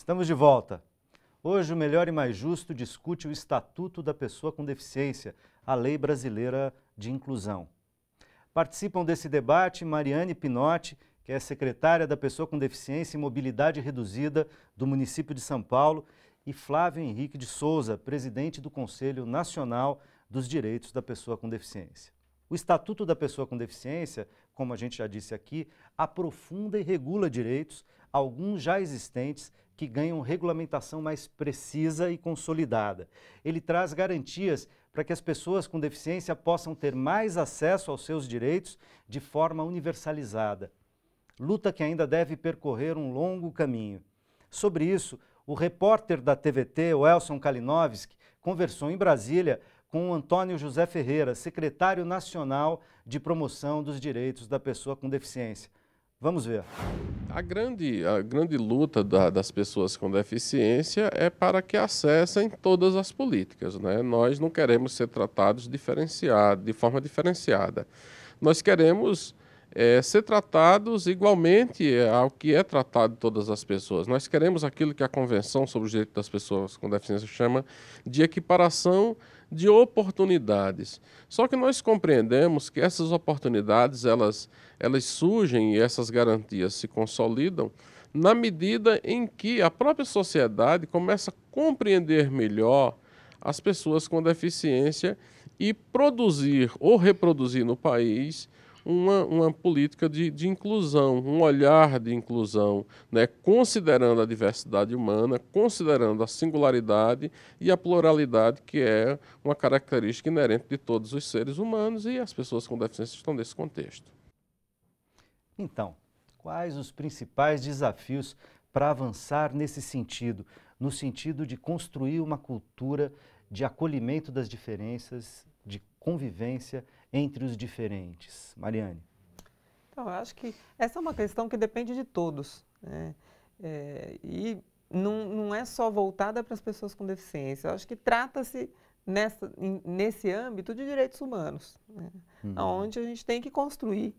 Estamos de volta. Hoje o Melhor e Mais Justo discute o Estatuto da Pessoa com Deficiência, a Lei Brasileira de Inclusão. Participam desse debate Mariane Pinotti, que é secretária da Pessoa com Deficiência e Mobilidade Reduzida do município de São Paulo, e Flávio Henrique de Souza, presidente do Conselho Nacional dos Direitos da Pessoa com Deficiência. O Estatuto da Pessoa com Deficiência, como a gente já disse aqui, aprofunda e regula direitos, alguns já existentes, que ganham regulamentação mais precisa e consolidada. Ele traz garantias para que as pessoas com deficiência possam ter mais acesso aos seus direitos de forma universalizada. Luta que ainda deve percorrer um longo caminho. Sobre isso, o repórter da TVT, o Elson Kalinowski, conversou em Brasília com o Antônio José Ferreira, secretário nacional de promoção dos direitos da pessoa com deficiência. Vamos ver. A grande luta das pessoas com deficiência é para que acessem todas as políticas, né? Nós não queremos ser tratados de forma diferenciada. Nós queremos ser tratados igualmente ao que é tratado todas as pessoas. Nós queremos aquilo que a Convenção sobre os Direitos das Pessoas com Deficiência chama de equiparação de oportunidades. Só que nós compreendemos que essas oportunidades elas surgem e essas garantias se consolidam na medida em que a própria sociedade começa a compreender melhor as pessoas com deficiência e produzir ou reproduzir no país uma política de inclusão, um olhar de inclusão, né, considerando a diversidade humana, considerando a singularidade e a pluralidade, que é uma característica inerente de todos os seres humanos, e as pessoas com deficiência estão nesse contexto. Então, quais os principais desafios para avançar nesse sentido, no sentido de construir uma cultura de acolhimento das diferenças, de convivência entre os diferentes? Mariane. Então, eu acho que essa é uma questão que depende de todos, né? E não é só voltada para as pessoas com deficiência. Eu acho que trata-se nesse âmbito de direitos humanos, né? Onde a gente tem que construir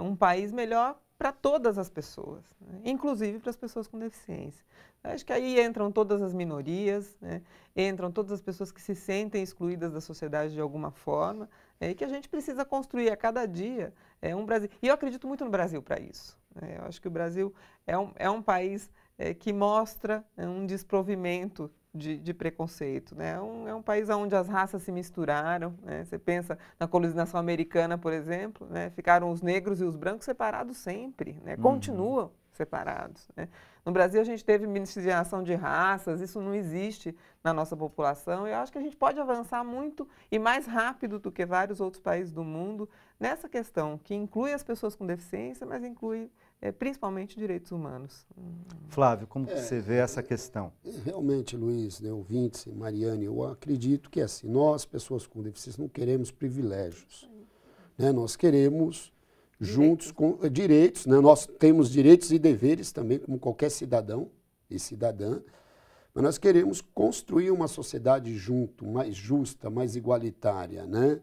um país melhor para todas as pessoas, né? Inclusive para as pessoas com deficiência. Eu acho que aí entram todas as minorias, né? Entram todas as pessoas que se sentem excluídas da sociedade de alguma forma, e que a gente precisa construir a cada dia um Brasil. E eu acredito muito no Brasil para isso, né? Eu acho que o Brasil é um país que mostra um desprovimento de preconceito, né? É um país onde as raças se misturaram, né? Você pensa na colonização americana, por exemplo, né? Ficaram os negros e os brancos separados sempre, né? Continuam separados, né? No Brasil a gente teve miscigenação de raças, isso não existe na nossa população, e eu acho que a gente pode avançar muito e mais rápido do que vários outros países do mundo nessa questão, que inclui as pessoas com deficiência, mas inclui principalmente direitos humanos. Flávio, como você vê essa questão? Realmente, Luiz, né, ouvintes, Mariane, eu acredito que assim, nós, pessoas com deficiência, não queremos privilégios, né? Nós queremos juntos com direitos, né? Nós temos direitos e deveres também, como qualquer cidadão e cidadã, mas nós queremos construir uma sociedade junto, mais justa, mais igualitária, né?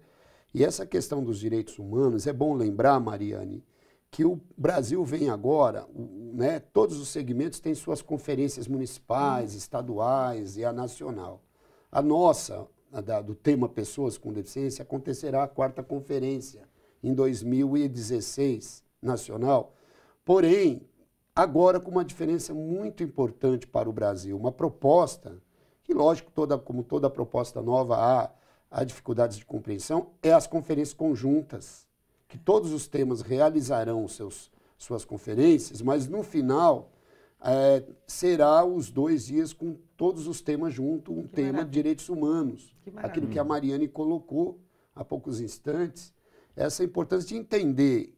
E essa questão dos direitos humanos, é bom lembrar, Mariane, que o Brasil vem agora, né, todos os segmentos têm suas conferências municipais, estaduais e a nacional. A nossa, do tema Pessoas com Deficiência, acontecerá a 4ª conferência, em 2016, nacional. Porém, agora com uma diferença muito importante para o Brasil, uma proposta, que lógico, como toda proposta nova há dificuldades de compreensão, é as conferências conjuntas, que todos os temas realizarão suas conferências, mas no final será os 2 dias com todos os temas juntos, um tema de direitos humanos. Aquilo que a Mariane colocou há poucos instantes, essa importância de entender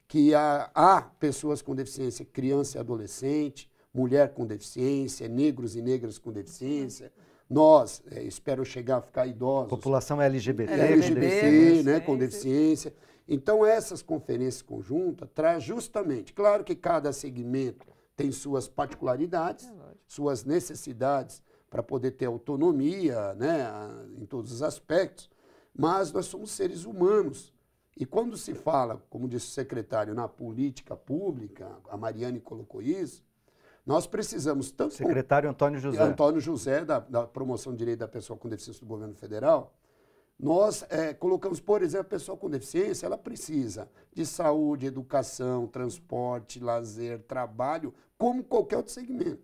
que há pessoas com deficiência, criança e adolescente, mulher com deficiência, negros e negras com deficiência, nós, espero chegar a ficar idosos. População LGBT, né, com deficiência. Então, essas conferências conjuntas traz justamente, claro que cada segmento tem suas particularidades, suas necessidades para poder ter autonomia, né, em todos os aspectos, mas nós somos seres humanos. E quando se fala, como disse o secretário, na política pública, a Mariane colocou isso, Nós precisamos tanto... Secretário Antônio José. Antônio José, da Promoção de Direito da Pessoa com Deficiência do Governo Federal, nós colocamos, por exemplo, a pessoa com deficiência, ela precisa de saúde, educação, transporte, lazer, trabalho, como qualquer outro segmento,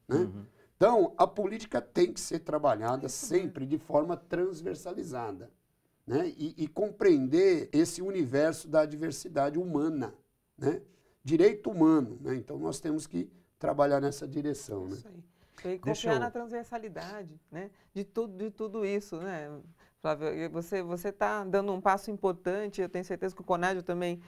né? Uhum. Então, a política tem que ser trabalhada sempre de forma transversalizada, né? E compreender esse universo da diversidade humana, né? Direito humano, né? Então, nós temos que trabalhar nessa direção, né? Isso aí. E confiar na transversalidade, né? de tudo isso, né? Flávio, você está dando um passo importante, eu tenho certeza que o CONADIO também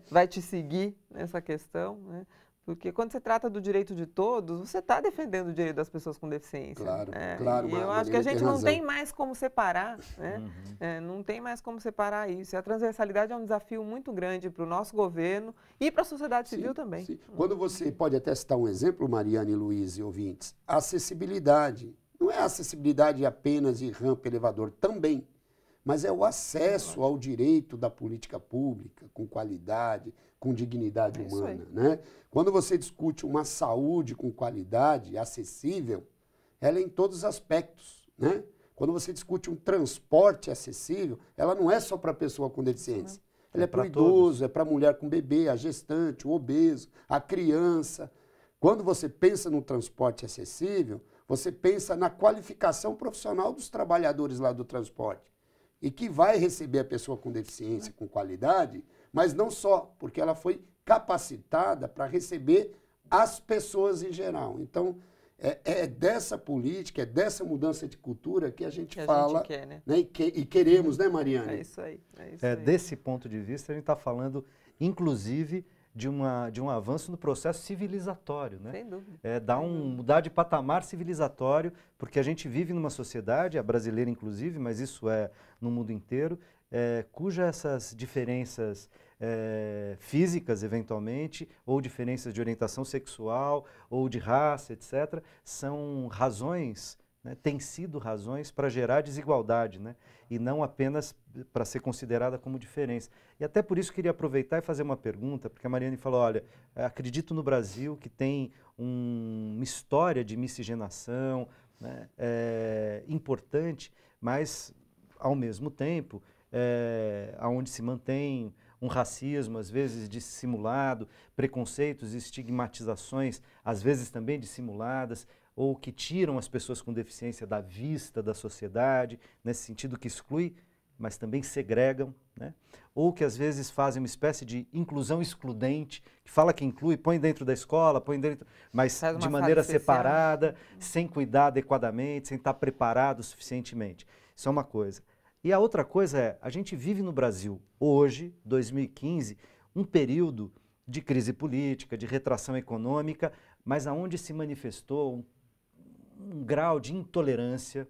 vai te seguir nessa questão, né? Porque quando você trata do direito de todos, você está defendendo o direito das pessoas com deficiência. Claro, claro. E eu acho que a gente não tem mais como separar, né? Uhum. Não tem mais como separar isso. E a transversalidade é um desafio muito grande para o nosso governo e para a sociedade civil também. Sim. Quando você pode até citar um exemplo, Mariane, Luiz e ouvintes, a acessibilidade. Não é a acessibilidade apenas de rampa, elevador, também. Mas é o acesso ao direito da política pública, com qualidade, com dignidade humana, né? Quando você discute uma saúde com qualidade, acessível, ela é em todos os aspectos, né? Quando você discute um transporte acessível, ela não é só para a pessoa com deficiência. Ela é para o idoso, é para a mulher com bebê, a gestante, o obeso, a criança. Quando você pensa no transporte acessível, você pensa na qualificação profissional dos trabalhadores lá do transporte. E que vai receber a pessoa com deficiência com qualidade, mas não só, porque ela foi capacitada para receber as pessoas em geral. Então, é dessa política, é dessa mudança de cultura que a gente fala, gente quer, né? E queremos, né, Mariane? É isso aí. É isso aí. Desse ponto de vista, a gente está falando, inclusive, de um avanço no processo civilizatório, né? Sem dúvida. Mudar de patamar civilizatório, porque a gente vive numa sociedade, a brasileira inclusive, mas isso é no mundo inteiro, cuja essas diferenças físicas, eventualmente, ou diferenças de orientação sexual, ou de raça, etc., são razões, né, têm sido razões para gerar desigualdade, né? E não apenas para ser considerada como diferença. E até por isso queria aproveitar e fazer uma pergunta, porque a Mariane falou, olha, acredito no Brasil que tem uma história de miscigenação, né, importante, mas, ao mesmo tempo, onde se mantém um racismo, às vezes dissimulado, preconceitos e estigmatizações, às vezes também dissimuladas, ou que tiram as pessoas com deficiência da vista da sociedade, nesse sentido que exclui, mas também segregam, né? Ou que às vezes fazem uma espécie de inclusão excludente, que fala que inclui, põe dentro da escola, põe dentro, mas de maneira separada, sem cuidar adequadamente, sem estar preparado suficientemente. Isso é uma coisa. E a outra coisa é, a gente vive no Brasil, hoje, 2015, um período de crise política, de retração econômica, mas aonde se manifestou um grau de intolerância,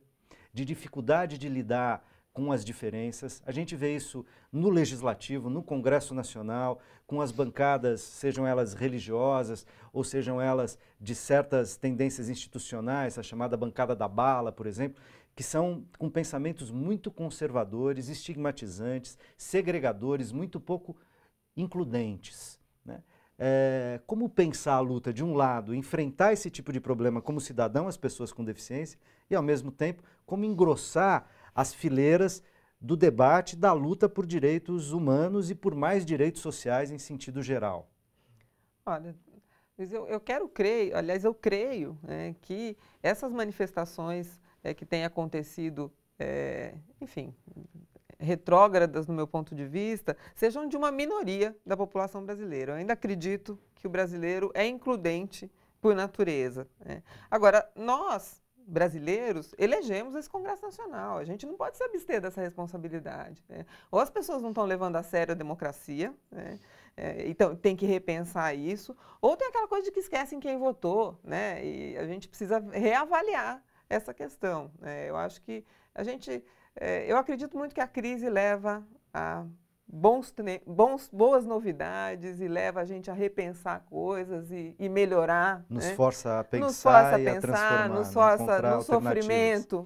de dificuldade de lidar com as diferenças. A gente vê isso no Legislativo, no Congresso Nacional, com as bancadas, sejam elas religiosas ou sejam elas de certas tendências institucionais, a chamada bancada da bala, por exemplo, que são com pensamentos muito conservadores, estigmatizantes, segregadores, muito pouco includentes, né? Como pensar a luta, de um lado, enfrentar esse tipo de problema como cidadão, as pessoas com deficiência, e ao mesmo tempo, como engrossar as fileiras do debate da luta por direitos humanos e por mais direitos sociais em sentido geral? Olha, eu creio, né, que essas manifestações que têm acontecido, enfim, retrógradas no meu ponto de vista, sejam de uma minoria da população brasileira. Eu ainda acredito que o brasileiro é includente por natureza, né? Agora, nós, brasileiros, elegemos esse Congresso Nacional. A gente não pode se abster dessa responsabilidade, né? Ou as pessoas não estão levando a sério a democracia, né? Então tem que repensar isso, ou tem aquela coisa de que esquecem quem votou, né? E a gente precisa reavaliar essa questão, né? Eu acho que eu acredito muito que a crise leva a boas novidades e leva a gente a repensar coisas e melhorar. Nos, né? força a pensar, nos força a e a transformar, nos força no sofrimento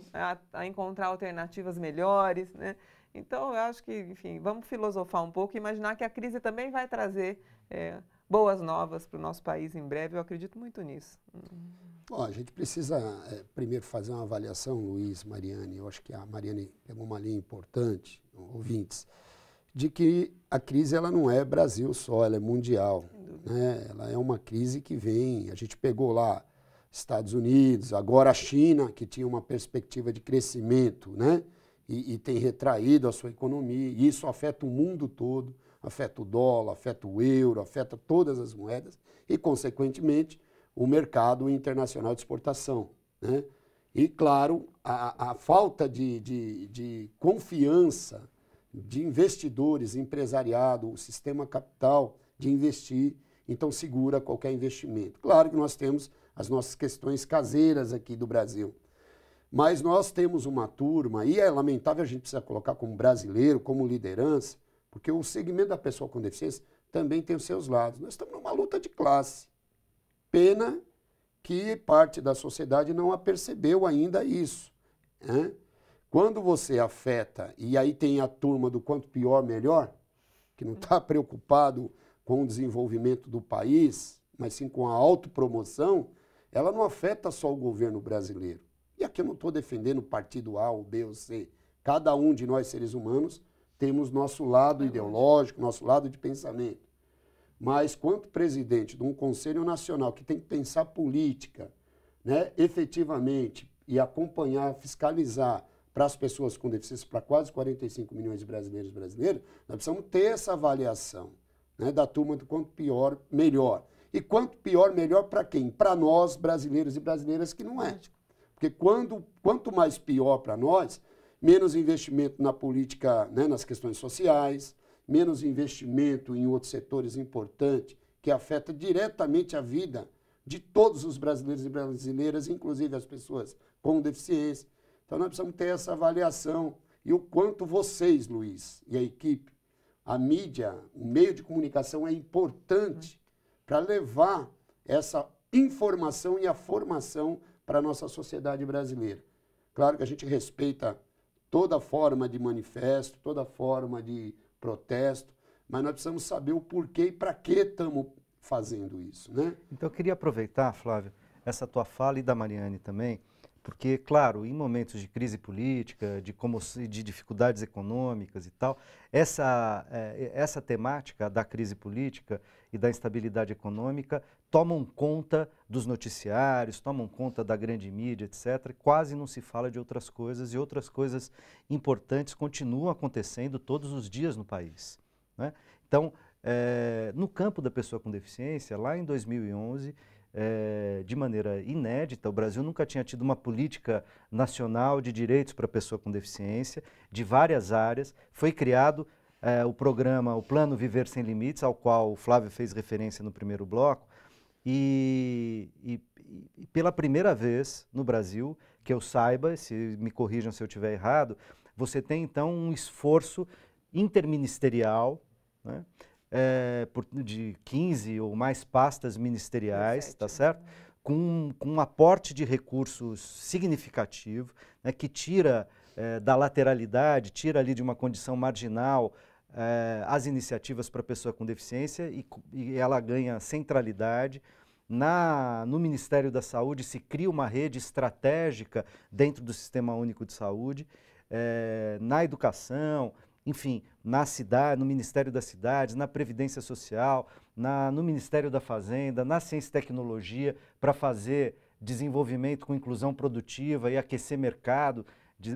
a encontrar alternativas melhores, né? Então, eu acho que, enfim, vamos filosofar um pouco e imaginar que a crise também vai trazer boas novas para o nosso país em breve. Eu acredito muito nisso. Bom, a gente precisa primeiro fazer uma avaliação, Luiz, Mariane. Eu acho que a Mariane pegou uma linha importante, ouvintes, de que a crise ela não é Brasil só, ela é mundial. Né? Ela é uma crise que vem, a gente pegou lá Estados Unidos, agora a China, que tinha uma perspectiva de crescimento, né? E tem retraído a sua economia, e isso afeta o mundo todo, afeta o dólar, afeta o euro, afeta todas as moedas e, consequentemente, o mercado internacional de exportação. Né? E, claro, a falta de confiança de investidores, empresariado, o sistema capital de investir, então segura qualquer investimento. Claro que nós temos as nossas questões caseiras aqui do Brasil, mas nós temos uma turma, e é lamentável a gente precisa colocar como brasileiro, como liderança, porque o segmento da pessoa com deficiência também tem os seus lados. Nós estamos numa luta de classe. Pena que parte da sociedade não apercebeu ainda isso. Né? Quando você afeta, e aí tem a turma do quanto pior, melhor, que não está preocupado com o desenvolvimento do país, mas sim com a autopromoção, ela não afeta só o governo brasileiro. E aqui eu não estou defendendo o partido A, ou B ou C. Cada um de nós, seres humanos, temos nosso lado ideológico, nosso lado de pensamento. Mas quanto presidente de um Conselho Nacional que tem que pensar política, né, efetivamente, e acompanhar, fiscalizar para as pessoas com deficiência, para quase 45 milhões de brasileiros e brasileiras, nós precisamos ter essa avaliação, né, da turma do quanto pior, melhor. E quanto pior, melhor para quem? Para nós, brasileiros e brasileiras, que não é. Porque quanto mais pior para nós, menos investimento na política, né, nas questões sociais, menos investimento em outros setores importantes que afeta diretamente a vida de todos os brasileiros e brasileiras, inclusive as pessoas com deficiência. Então nós precisamos ter essa avaliação e o quanto vocês, Luiz, e a equipe, a mídia, o meio de comunicação é importante para levar essa informação e a formação para a nossa sociedade brasileira. Claro que a gente respeita toda forma de manifesto, toda forma de protesto, mas nós precisamos saber o porquê e para que estamos fazendo isso, né? Então eu queria aproveitar, Flávio, essa tua fala e da Mariane também, porque, claro, em momentos de crise política, de dificuldades econômicas e tal, essa temática da crise política e da instabilidade econômica tomam conta dos noticiários, tomam conta da grande mídia, etc. Quase não se fala de outras coisas e outras coisas importantes continuam acontecendo todos os dias no país. Né? Então, no campo da pessoa com deficiência, lá em 2011, de maneira inédita, o Brasil nunca tinha tido uma política nacional de direitos para a pessoa com deficiência, de várias áreas. Foi criado o programa, o Plano Viver Sem Limites, ao qual o Flávio fez referência no primeiro bloco, e pela primeira vez no Brasil, que eu saiba, se me corrijam se eu estiver errado, você tem então um esforço interministerial, né? De 15 ou mais pastas ministeriais, tá certo? Com um aporte de recursos significativo, né, que tira da lateralidade, tira ali de uma condição marginal as iniciativas para a pessoa com deficiência e ela ganha centralidade. No Ministério da Saúde se cria uma rede estratégica dentro do Sistema Único de Saúde, na educação, enfim, na cidade, no Ministério das Cidades, na Previdência Social, no Ministério da Fazenda, na Ciência e Tecnologia, para fazer desenvolvimento com inclusão produtiva e aquecer mercado,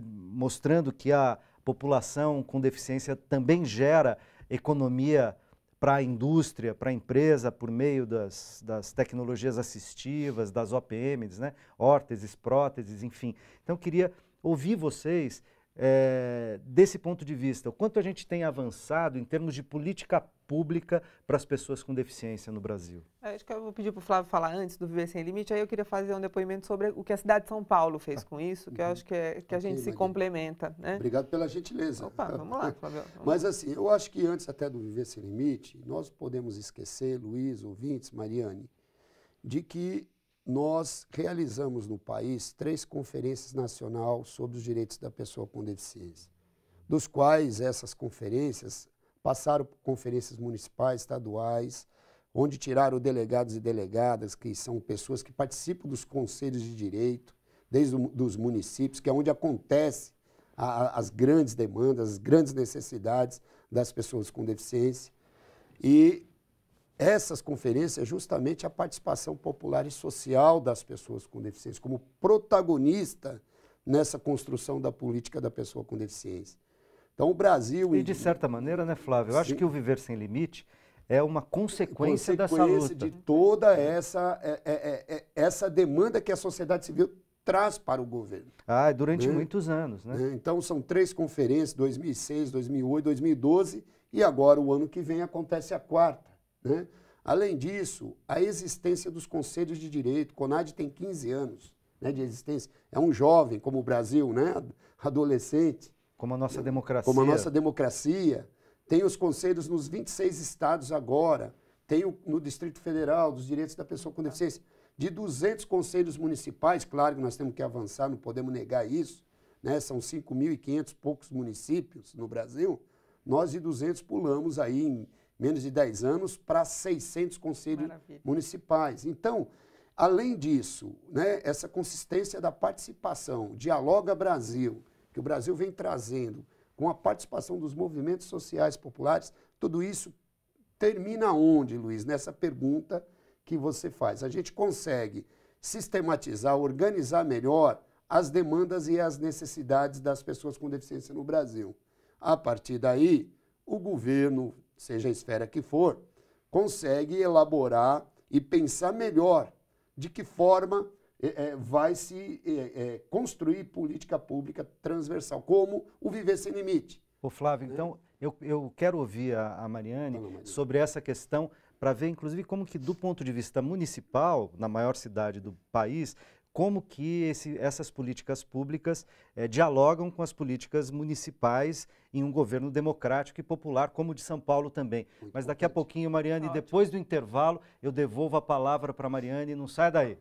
mostrando que a população com deficiência também gera economia para a indústria, para a empresa, por meio das tecnologias assistivas, das OPMs, né? Órteses, próteses, enfim. Então, eu queria ouvir vocês desse ponto de vista, o quanto a gente tem avançado em termos de política pública para as pessoas com deficiência no Brasil. Acho que eu vou pedir para o Flávio falar antes do Viver Sem Limite, aí eu queria fazer um depoimento sobre o que a cidade de São Paulo fez com isso, que eu acho que a gente se complementa. Né? Obrigado pela gentileza. Opa, vamos lá, Flávio. Mas assim, eu acho que antes até do Viver Sem Limite, nós podemos esquecer, Luiz, ouvintes, Mariane, de que nós realizamos no país 3 conferências nacionais sobre os direitos da pessoa com deficiência, dos quais essas conferências passaram por conferências municipais, estaduais, onde tiraram delegados e delegadas, que são pessoas que participam dos conselhos de direito, desde dos municípios, que é onde acontece as grandes demandas, as grandes necessidades das pessoas com deficiência. E essas conferências, justamente a participação popular e social das pessoas com deficiência, como protagonista nessa construção da política da pessoa com deficiência. Então, o Brasil... E, de certa maneira, né, Flávio? Eu acho que o Viver Sem Limite é uma consequência dessa luta. De toda essa demanda que a sociedade civil traz para o governo. Durante muitos anos, né? Então, são 3 conferências, 2006, 2008, 2012, e agora, o ano que vem, acontece a 4ª. Né? Além disso, a existência dos conselhos de direito. CONAD tem 15 anos, né, de existência. É um jovem, como o Brasil, né, adolescente. Como a nossa democracia. Como a nossa democracia. Tem os conselhos nos 26 estados agora. Tem no Distrito Federal, dos direitos da pessoa com deficiência. De 200 conselhos municipais, claro que nós temos que avançar, não podemos negar isso, né? São 5.500 poucos municípios no Brasil. Nós de 200 pulamos aí em menos de 10 anos para 600 conselhos municipais. Então, além disso, né, essa consistência da participação, Dialoga Brasil, que o Brasil vem trazendo com a participação dos movimentos sociais populares, tudo isso termina onde, Luiz? Nessa pergunta que você faz. A gente consegue sistematizar, organizar melhor as demandas e as necessidades das pessoas com deficiência no Brasil. A partir daí, o governo, seja a esfera que for, consegue elaborar e pensar melhor de que forma vai se construir política pública transversal, como o Viver Sem Limite. Ô Flávio, então eu quero ouvir a Mariane sobre essa questão, para ver inclusive como que do ponto de vista municipal, na maior cidade do país, como que essas políticas públicas dialogam com as políticas municipais em um governo democrático e popular, como o de São Paulo também. Mas daqui a pouquinho, Mariane, depois do intervalo, eu devolvo a palavra para a Mariane, não sai daí.